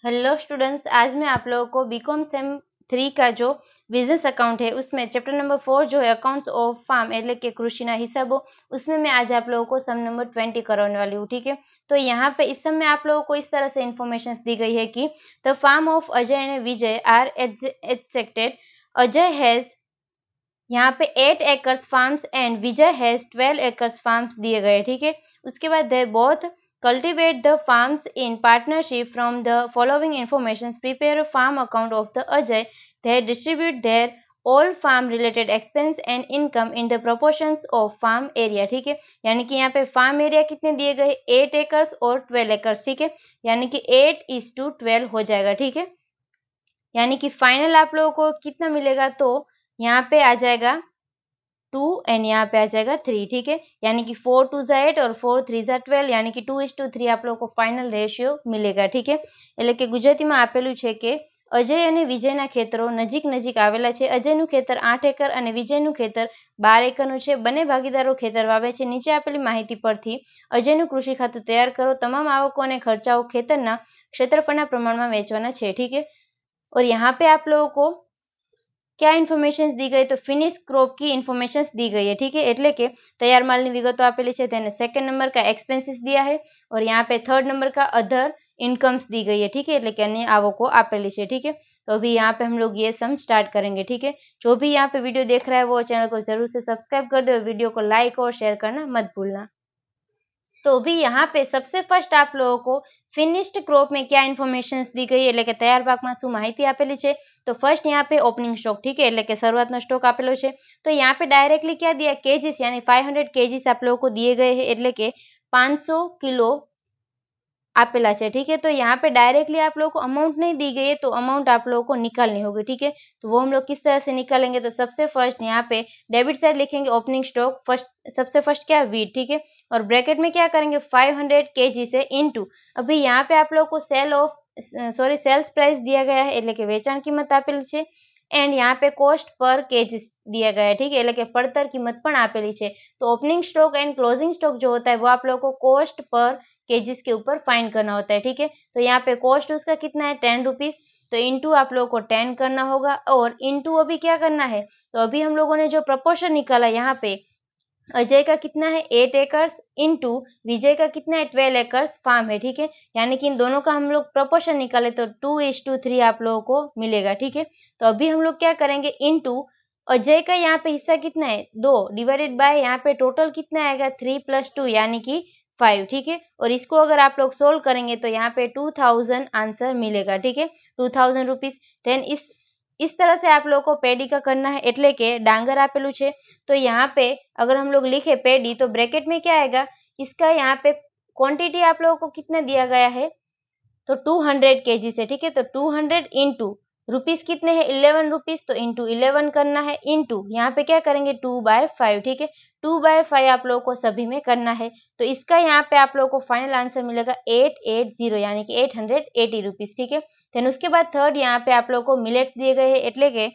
Hello students, आज मैं आप लोगों को बीकॉम सेम 3 का जो बिजनेस अकाउंट है उसमें चैप्टर नंबर 4 जो है अकाउंट्स ऑफ फार्म એટલે કે કૃષિના હિસાબો उसमें मैं आज आप लोगों को सम नंबर 20 करवाने वाली हूँ। ठीक है, तो यहाँ पे इस सम में आप लोगों को इस तरह से इंफॉर्मेशन दी गई है कि the farm of Ajay and Vijay are accepted. Ajay has यहाँ पे 8 acres farms and Vijay has 12 acres farms दिए गए। ठीक है, उसके बाद they both cultivate the farms in partnership. From the following information, prepare a farm account of the Ajay. They distribute their all farm related expense and income in the proportions of farm area। ठीक है, यानी कि यहाँ पे farm area कितने दिए गए 8 acres और 12 एकर्स। ठीक है, यानी कि 8:12 हो जाएगा। ठीक है, यानी कि फाइनल आप लोगों को कितना मिलेगा, तो यहाँ पे आ जाएगा 2 एंड यहाँ पे आ जाएगा 3। ठीक है, यानी कि 4 2 8 और 4 3 12, यानी कि 2:3 आप लोगों को फाइनल रेशियो मिलेगा। ठीक है, એટલે કે ગુજરાતીમાં આપેલું છે કે અજય અને વિજયના ખેતરો નજીક નજીક આવેલા છે। અજયનું ખેતર 8 એકર અને વિજયનું ખેતર 12 એકરનું છે। બંને ભાગીદારો ખેતર વાવે છે। નીચે આપેલી માહિતી પરથી અજયનું કૃષિ ખાતું તૈયાર કરો। તમામ આવકો અને ખર્ચાઓ ખેતરના ક્ષેત્રફળના પ્રમાણમાં વહેંચવાના છે। ठीक है, और यहाँ पे आप लोगों को क्या इन्फॉर्मेशन दी गई, तो फिनिश क्रॉप की इन्फॉर्मेशन दी गई है। ठीक है, એટલે કે તૈયાર માલની વિગતો આપેલી છે, તેને सेकंड नंबर का एक्सपेंसेस दिया है और यहाँ पे थर्ड नंबर का अदर इनकम्स दी गई है। ठीक है, એટલે કે अन्य आवको આપેલી છે। ठीक है, तो अभी यहाँ पे हम लोग ये सम स्टार्ट करेंगे। ठीक है, जो भी यहाँ पे वीडियो देख रहा है वो चैनल को जरूर से सब्सक्राइब कर दो और वीडियो को लाइक और शेयर करना मत भूलना। तो अभी यहाँ पे सबसे फर्स्ट आप लोगों को फिनिश्ड क्रॉप में क्या इन्फॉर्मेशन दी गई એટલે કે તૈયાર પાકમાં શું માહિતી આપેલી છે। तो फर्स्ट यहाँ पे ओपनिंग स्टॉक। ठीक है, એટલે કે શરૂઆતનો સ્ટોક આપેલો છે। तो यहाँ पे डायरेक्टली क्या दिया केजीस, यानी 500 केजीस आप लोगों को दिए गए हैं, એટલે કે 500 किलो आपेला है। ठीक है, तो यहाँ पे डायरेक्टली आप लोगों को अमाउंट नहीं दी गई है, तो अमाउंट आप लोगों को निकालनी होगी। ठीक है, तो वो हम लोग किस तरह से निकालेंगे, तो सबसे फर्स्ट यहाँ पे डेबिट साइड लिखेंगे ओपनिंग स्टॉक फर्स्ट, सबसे फर्स्ट क्या वीट। ठीक है, और ब्रैकेट में क्या करेंगे 500 केजी से इनटू, अभी यहाँ पे आप लोगों को सेल्स प्राइस दिया गया है, એટલે કે વેચાણ કિંમત આપેલી છે एंड यहाँ पे कॉस्ट पर केजी दिया गया है। ठीक है, એટલે કે પડતર કિંમત પણ આપેલી છે। तो opening stock and closing stock जो होता है वो आप लोगों को कॉस्ट पर केजीस के ऊपर फाइंड करना होता है। ठीक है, तो यहाँ पे कॉस्ट उसका कितना है 10 रुपीज, तो इनटू आप लोगों को 10 करना होगा और इनटू अभी क्या करना है, तो अभी हम लोगों ने जो प्रपोर्शन निकाला यहाँ पे अजय का कितना है 8 एकर्स इनटू विजय का कितना है 12 एकर्स फार्म है। ठीक है, यानी कि इन दोनों का हम लोग प्रपोर्शन निकाले तो 2:3 आप लोगों को मिलेगा। ठीक है, तो अभी हम लोग क्या करेंगे इनटू अजय का यहाँ पे हिस्सा कितना है 2 डिवाइडेड बाय यहाँ पे टोटल कितना आएगा 3 + 2 यानी कि 5। ठीक है, और इसको अगर आप लोग सोल्व करेंगे तो यहाँ पे 2000 आंसर मिलेगा। ठीक है, 2000 रुपीज। देन इस तरह से आप लोगों को पेडी का करना है, એટલે કે डांगर आपेलू छे, तो यहाँ पे अगर हम लोग लिखे पेडी तो ब्रैकेट में क्या आएगा, इसका यहाँ पे क्वांटिटी आप लोगों को कितना दिया गया है, तो 200 केजी से। ठीक है, तो 200 इंटू रुपीज कितने हैं 11 रुपीज, तो इंटू 11 करना है इंटू यहाँ पे क्या करेंगे 2/5। ठीक है, 2/5 आप लोगों को सभी में करना है, तो इसका यहाँ पे आप लोगों को फाइनल आंसर मिलेगा 880 यानी कि 880 रुपीज। ठीक है, देन उसके बाद थर्ड यहाँ पे आप लोगों को मिलेट दिए गए हैं, એટલે કે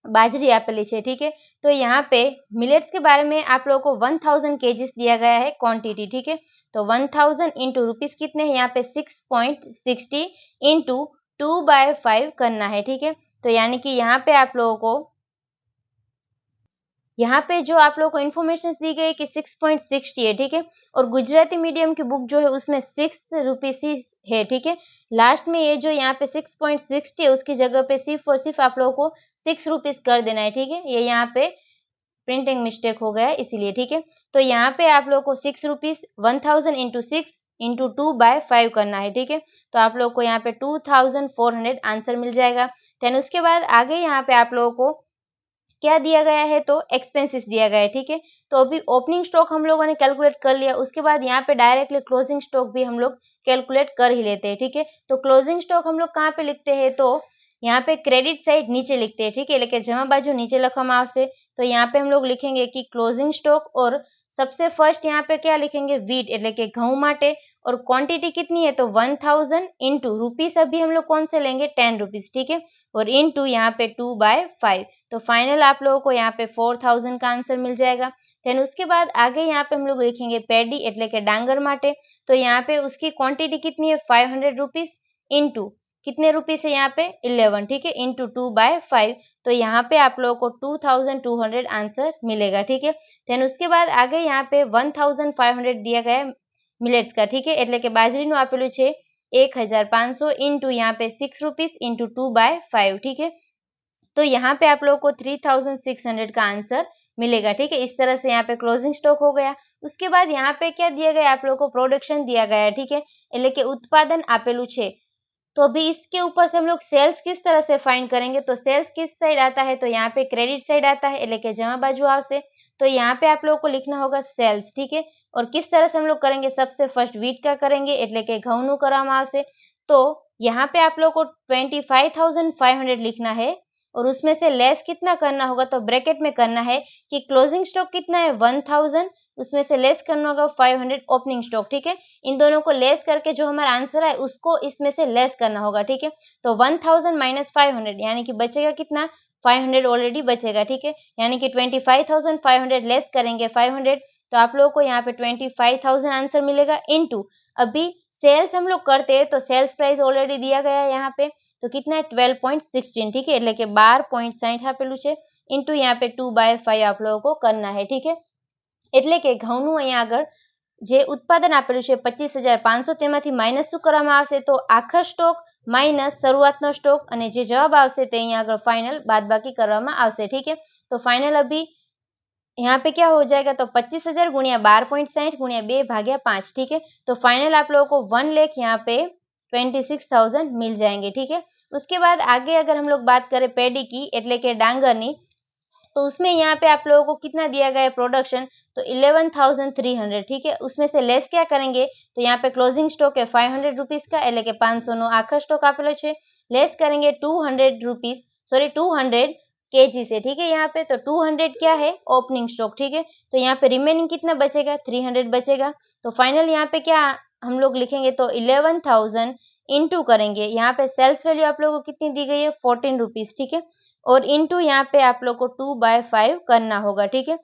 बाजरी आपेली है। ठीक है, तो यहाँ पे मिलेट्स के बारे में आप लोगों को 1000 केजीस दिया गया है क्वांटिटी। ठीक है, तो 1000 इंटू रुपीज कितने हैं यहाँ पे 6.60 इंटू 2/5 करना है। ठीक है, तो यानी कि यहाँ पे आप लोगों को यहाँ पे जो आप लोगों को इन्फॉर्मेशन दी गई कि 6.60 है। ठीक है, और गुजराती मीडियम की बुक जो है उसमें 6 रुपीज ही है। ठीक है, लास्ट में ये जो यहाँ पे 6.60 है उसकी जगह पे सिर्फ और सिर्फ आप लोगों को 6 रुपीज कर देना है। ठीक है, ये यहाँ पे प्रिंटिंग मिस्टेक हो गया है इसलिए। ठीक है, तो यहाँ पे आप लोगों को 6 रुपीज 1000 इंटू 6 इंटू 2/5 करना है। ठीक है, तो आप लोगों को यहाँ पे 2400 आंसर मिल जाएगा। देन उसके बाद आगे यहाँ पे आप लोगों को क्या दिया गया है, तो एक्सपेंसेस दिया गया है। ठीक है, तो अभी ओपनिंग स्टॉक हम लोगों ने कैलकुलेट कर लिया, उसके बाद यहाँ पे डायरेक्टली क्लोजिंग स्टॉक भी हम लोग कैलकुलेट कर ही लेते हैं। ठीक है, तो क्लोजिंग स्टॉक हम लोग कहाँ पे लिखते हैं, तो यहाँ पे क्रेडिट साइड नीचे लिखते हैं। ठीक है, એટલે કે જમા બાજુ નીચે લખવામાં આવશે, तो यहाँ पे हम लोग लिखेंगे कि क्लोजिंग स्टॉक और सबसे फर्स्ट यहाँ पे क्या लिखेंगे वीट એટલે કે ઘઉં માટે, और क्वांटिटी कितनी है तो 1000 इंटू रुपीज अभी हम लोग कौन से लेंगे 10 रुपीज। ठीक है, और इंटू यहाँ पे 2/5, तो फाइनल आप लोगों को यहाँ पे 4000 का आंसर मिल जाएगा। देन उसके बाद आगे यहाँ पे हम लोग लिखेंगे पेडी એટલે કે डांगर माटे, तो यहाँ पे उसकी क्वांटिटी कितनी है 500 रुपीज इंटू कितने रुपीस है यहाँ पे 11, ठीक है, इंटू 2/5, तो यहाँ पे आप लोगों को 2200 आंसर मिलेगा, ठीक है। देन उसके बाद आगे यहाँ पे 1500 दिया गया है मिलेट्स का, ठीक है, એટલે કે બાજરીનું આપેલું છે 1500 इंटू यहाँ पे 6 रुपीस इंटू 2/5, ठीक है। तो यहाँ पे आप लोगों को 3600 का आंसर मिलेगा, ठीक है। इस तरह से यहाँ पे क्लोजिंग स्टॉक हो गया। उसके बाद यहाँ पे क्या दिया गया, आप लोगों को प्रोडक्शन दिया गया है, ठीक है, એટલે કે उत्पादन आपेलू छे। तो अभी इसके ऊपर से हम लोग सेल्स किस तरह से फाइंड करेंगे, तो सेल्स किस साइड आता है, तो यहाँ पे क्रेडिट साइड आता है, એટલે કે जमा बाजू आवशे। तो यहाँ पे आप लोगों को लिखना होगा सेल्स, ठीक है। और किस तरह से हम लोग करेंगे, सबसे फर्स्ट वीट का करेंगे, એટલે કે घऊनु करवामां आवशे। तो यहाँ पे आप लोगों को 25,500 लिखना है और उसमें से लेस कितना करना होगा, तो ब्रैकेट में करना है कि क्लोजिंग स्टॉक कितना है 1000, उसमें से लेस करना होगा 500 ओपनिंग स्टॉक, ठीक है। इन दोनों को लेस करके जो हमारा आंसर है उसको इसमें से लेस करना होगा, ठीक है। तो 1000 माइनस 500 यानी कि बचेगा कितना, 500 ऑलरेडी बचेगा, ठीक है। यानी कि 25,500 लेस करेंगे 500, तो आप लोगों को यहाँ पे 25,000 आंसर मिलेगा। इंटू अभी सेल्स हम लोग करते हैं तो सेल्स प्राइस ऑलरेडी दिया गया है यहाँ पे, तो कितना है 12.16, ठीक है, એટલે કે 12.60 આપેલું છે इंटू यहाँ पे 2/5 आप लोगों को करना है, ठीक है। એટલે કે ઘઉંનું અહીંયા આગળ જે ઉત્પાદન આપેલું છે 25,500, તેમાંથી માઇનસ શું કરવામાં આવશે, તો આખર સ્ટોક માઇનસ શરૂઆતનો સ્ટોક અને જે જવાબ આવશે તે અહીંયા આગળ फाइनल બાદબાકી કરવામાં આવશે, ठीक है। तो फाइनल अभी यहाँ पे क्या हो जाएगा, तो 25,000 गुणिया 12.60 गुणिया 2/5, ठीक है। तो फाइनल आप लोगों को 1 लाख यहाँ पे 26,000 मिल जाएंगे, ठीक है। उसके बाद आगे अगर हम लोग बात करें पेडी की, એટલે કે डांगरनी, तो उसमें यहाँ पे आप लोगों को कितना दिया गया है प्रोडक्शन, तो 11,300, ठीक है। उसमें से लेस क्या करेंगे, तो यहाँ पे क्लोजिंग स्टॉक है 500 रुपीस का, એટલે કે 500 નો આખર સ્ટોક આપેલો છે, लेस करेंगे 200 रुपीस, सॉरी 200 केजी से, ठीक है। यहाँ पे तो 200 क्या है ओपनिंग स्टॉक, ठीक है। तो यहाँ पे रिमेनिंग कितना बचेगा, 300 बचेगा। तो फाइनल यहाँ पे क्या हम लोग लिखेंगे, तो 11,000 इंटू करेंगे, यहाँ पे सेल्स वैल्यू आप लोगों को कितनी दी गई है 14 रुपीस, ठीक है। और इंटू यहाँ पे आप लोग को 2/5 करना होगा, ठीक है।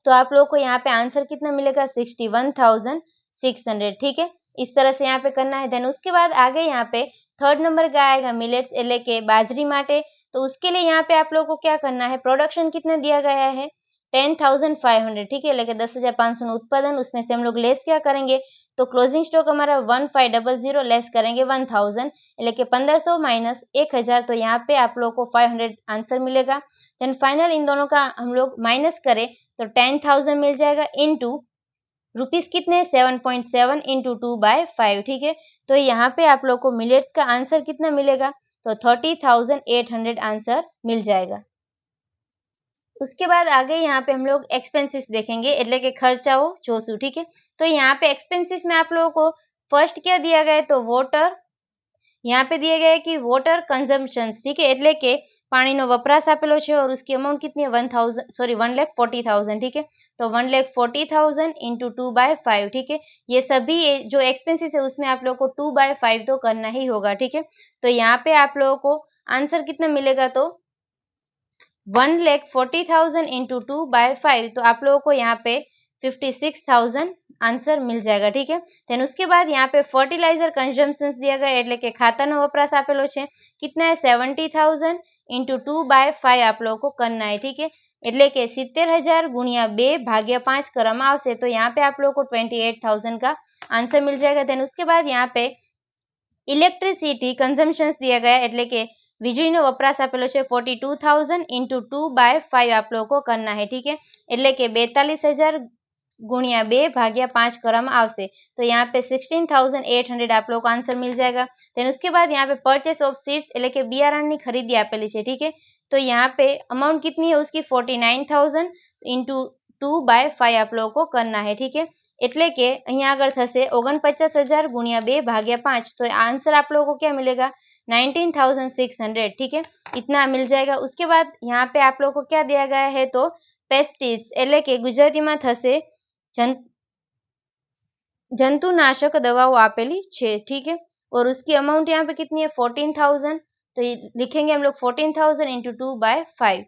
तो आप लोगों को यहाँ पे आंसर कितना मिलेगा 61,600, ठीक है। इस तरह से यहाँ पे करना है। देन उसके बाद आगे यहाँ पे थर्ड नंबर का आएगा मिलेट्स, એટલે કે बाजरी माटे। तो उसके लिए यहाँ पे आप लोगों को क्या करना है, प्रोडक्शन कितना दिया गया है 10,500, ठीक है, એટલે કે 10,500 उत्पादन, उसमें से हम लोग लेस क्या करेंगे, तो क्लोजिंग स्टॉक हमारा 1500 लेस करेंगे 1000, એટલે કે 1500 माइनस 1000, तो यहाँ पे आप लोगों को 500 आंसर मिलेगा। देन फाइनल इन दोनों का हम लोग माइनस करें तो 10,000 मिल जाएगा, इंटू रुपीस कितने 7.7 इंटू 2/5, ठीक है। तो यहाँ पे आप लोग को मिलेट्स का आंसर कितना मिलेगा, तो 30,800 आंसर मिल जाएगा। उसके बाद आगे यहाँ पे हम लोग एक्सपेंसेस देखेंगे, એટલે કે ખર્ચાઓ જોશું, ठीक है। तो यहाँ पे एक्सपेंसेस में आप लोगों को फर्स्ट क्या दिया गया है, तो वोटर, यहाँ पे दिया गया है कि वोटर कंजम्पशंस, ठीक है, એટલે કે पानीनो वपराश आपेलो छे और उसकी अमाउंट कितनी है 1,40,000, ठीक है। तो 1,40,000 इंटू 2/5, ठीक है। ये सभी जो एक्सपेंसेस है उसमें आप लोगों को 2/5 तो करना ही होगा, ठीक है। तो यहाँ पे आप लोगों को आंसर कितना मिलेगा, तो 1,40,000 इंटू 2/5, तो आप लोगों को यहाँ पे 56,000 आंसर मिल जाएगा, ठीक है। देन उसके बाद यहाँ पे फर्टिलाइजर कंजम्पशंस दिया गया, એટલે કે ખાતરનો વપરાશ આપેલો છે, कितना है 70,000 इंटू 2/5 आप लोगों को करना है, ठीक है। એટલે કે 70,000 गुणिया 2/5 કરવામાં આવશે, तो यहाँ पे आप लोगों को 28,000 का आंसर मिल जाएगा। देन उसके बाद यहाँ पे इलेक्ट्रिसिटी कंजम्पशंस दिया गया, એટલે કે વીજળીનો વપરાશ આપેલો છે 42,000 इंटू 2/5 आप लोगों को करना है, ठीक है। એટલે કે 42,000 गुणिया 2/5 કરવામાં આવશે, तो यहाँ पे 16,800 आप लोग को आंसर मिल जाएगा। देन उसके बाद यहाँ पे परचेस ऑफ सीड्स, એટલે કે बियारणની खरीदी आपेली है, ठीक है। तो यहाँ पे अमाउंट कितनी है उसकी 49,000 इंटू 2/5 आप लोगों को करना है, ठीक है। એટલે કે અહીંયા આગળ થશે 49,000 गुणिया 2/5, तो आंसर आप लोगों को क्या मिलेगा 19,600, ठीक है, इतना मिल जाएगा। उसके बाद यहाँ पे आप लोगों को क्या दिया गया है, तो पेस्टिस, એટલે કે ગુજરાતીમાં થશે जंतुनाशक दवाओं आपेली छे, ठीक है। और उसकी अमाउंट यहाँ पे कितनी है 14,000, तो लिखेंगे हम लोग 14,000 इंटू 2/5।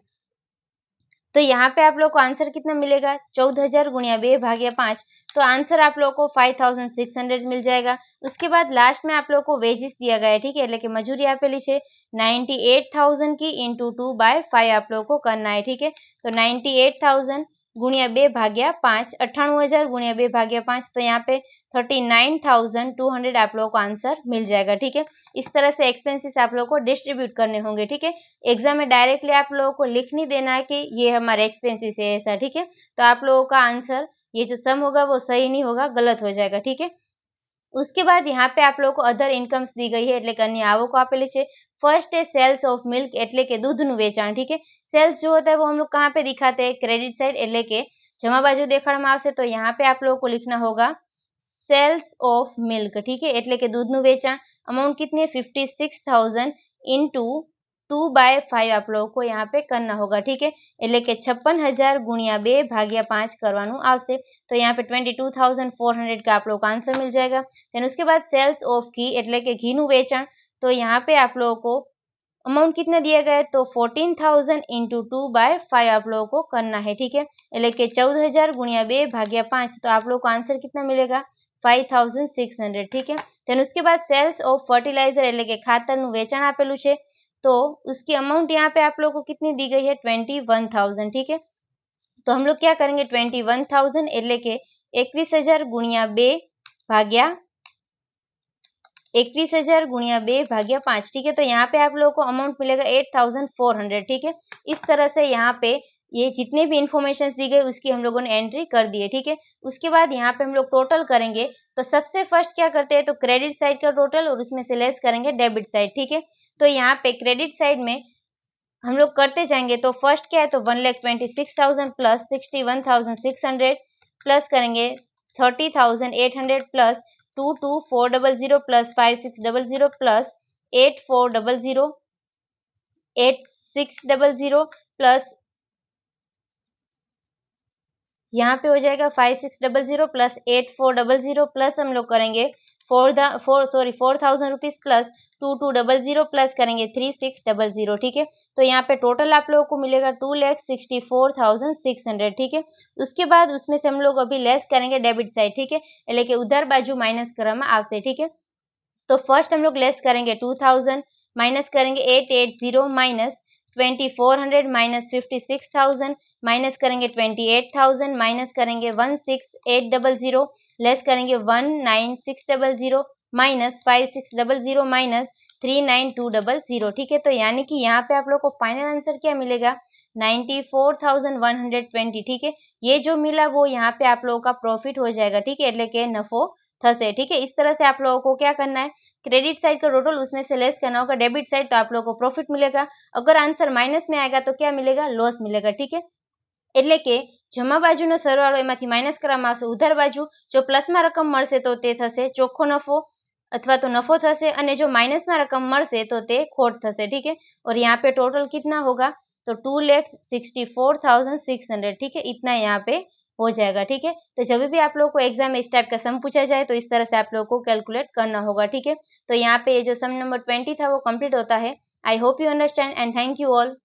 तो यहाँ पे आप लोग को आंसर कितना मिलेगा 14,000 गुणिया 2 भाग्या 5, तो आंसर आप लोग को 5,600 मिल जाएगा। उसके बाद लास्ट में आप लोग को वेजिस दिया गया है, ठीक है, એટલે કે મજૂરી આપેલી છે 98,000 की इंटू 2/5 आप लोग को करना है, ठीक है। तो 98,000 गुणिया 2 भाग्या 5, 98,000 गुणिया 2 भाग्या 5, तो यहाँ पे 39,200 आप लोगों को आंसर मिल जाएगा, ठीक है। इस तरह से एक्सपेंसेस आप लोगों को डिस्ट्रीब्यूट करने होंगे, ठीक है। एग्जाम में डायरेक्टली आप लोगों को लिख नहीं देना है कि ये हमारे एक्सपेंसेस है ऐसा, ठीक है। तो आप लोगों का आंसर ये जो सम होगा वो सही नहीं होगा, गलत हो जाएगा, ठीक है। उसके बाद यहाँ पे आप लोगों को अदर इनकम्स दी गई है, એટલે કે अन्य आवको આપેલી છે। फर्स्ट है सेल्स ऑफ मिल्क, એટલે કે दूधનું વેચાણ, ठीक है। सेल्स जो होता है वो हम लोग कहाँ पे दिखाते हैं, क्रेडिट साइड, એટલે કે जमा बाजू देखाड़વામાં આવશે, तो यहाँ पे आप लोगों को लिखना होगा सेल्स ऑफ मिल्क, ठीक है, એટલે કે दूधનું વેચાણ। अमाउंट कितनी है 56,000 इंटू 2/5 आप लोगों को यहाँ पे करना होगा, ठीक है, એટલે કે 56,000 गुणिया 2 भाग्या 5 करवानुं आवशे। तो यहाँ पे 22,400 का आप लोगों को आंसर मिल जाएगा। फिर उसके बाद सेल्स ऑफ घी, એટલે કે ઘીનું વેચાણ, तो यहाँ पे आप लोगों को अमाउंट कितना दिया गया है, तो 14,000 इंटू 2/5 आप लोगों को करना है, ठीक है, એટલે કે 14,000 गुणिया 2 भाग्या 5, तो आप लोगों को आंसर कितना मिलेगा 5,600, ठीक है। फिर उसके बाद सेल्स ऑफ फर्टिलाइजर, એટલે કે ખાતરનું વેચાણ આપેલું છે, तो उसकी अमाउंट यहाँ पे आप लोगों को कितनी दी गई है 21,000, ठीक है। तो हम लोग क्या करेंगे 21,000 એટલે કે 21,000 गुणिया 2 भाग्या 21,000 गुणिया 2 भाग्या 5, ठीक है। तो यहाँ पे आप लोगों को अमाउंट मिलेगा 8,400, ठीक है। इस तरह से यहाँ पे ये जितने भी इंफॉर्मेशन दी गई उसकी हम लोगों ने एंट्री कर दी है, ठीक है। उसके बाद यहाँ पे हम लोग टोटल करेंगे, तो सबसे फर्स्ट क्या करते हैं, तो क्रेडिट साइड का टोटल और उसमें से लेस करेंगे डेबिट साइड, ठीक है। तो यहाँ पे क्रेडिट साइड में हम लोग करते जाएंगे, तो फर्स्ट क्या है, तो 1,26,000 प्लस 61,600 प्लस करेंगे 30,800 प्लस 22,400 प्लस 5,600 प्लस 8,400 8,600 प्लस यहाँ पे हो जाएगा 5,600 प्लस 8,400 प्लस हम लोग करेंगे 4,000 रुपीज प्लस 2,200 प्लस करेंगे 3,600, ठीक है। तो यहाँ पे टोटल आप लोगों को मिलेगा 2,64,600, ठीक है। उसके बाद उसमें से हम लोग अभी लेस करेंगे डेबिट साइड, ठीक है, એટલે કે उधर बाजू माइनस કરવામાં આવશે, ठीक है। तो फर्स्ट हम लोग लेस करेंगे 2,000, माइनस करेंगे 880 माइनस 2,400 माइनस 56,000 माइनस करेंगे 28,000 माइनस करेंगे 16,800 लेस करेंगे 19,600 माइनस 5,600 माइनस 39,200, ठीक है। तो यानी कि यहाँ पे आप लोग को फाइनल आंसर क्या मिलेगा 94,120, ठीक है। ये जो मिला वो यहाँ पे आप लोगों का प्रॉफिट हो जाएगा, ठीक है, એટલે કે नफो थसे, ठीक है। इस तरह से आप लोगों को क्या करना है, क्रेडिट साइड का टोटल उसमें से लेस करना होगा डेबिट साइड, तो आप लोगों को प्रॉफिट मिलेगा। अगर आंसर माइनस में आएगा तो क्या मिलेगा, लॉस मिलेगा, ठीक है। એટલે કે જમા બાજુનો સરવાળો એમાંથી માઇનસ કરવામાં આવશે, ઉધાર બાજુ જો પ્લસમાં રકમ મળશે તો તે થશે ચોખ્ખો નફો अथवा तो नफो थसे, અને जो माइनस में रकम મળશે तो તે खोट थसे, ठीक है। और यहाँ पे टोटल कितना होगा, तो 2,64,600, ठीक है, इतना यहाँ पे हो जाएगा, ठीक है। तो जब भी आप लोगों को एग्जाम में इस टाइप का सम पूछा जाए तो इस तरह से आप लोगों को कैलकुलेट करना होगा, ठीक है। तो यहाँ पे जो सम नंबर 20 था वो कंप्लीट होता है। I hope you understand and thank you all.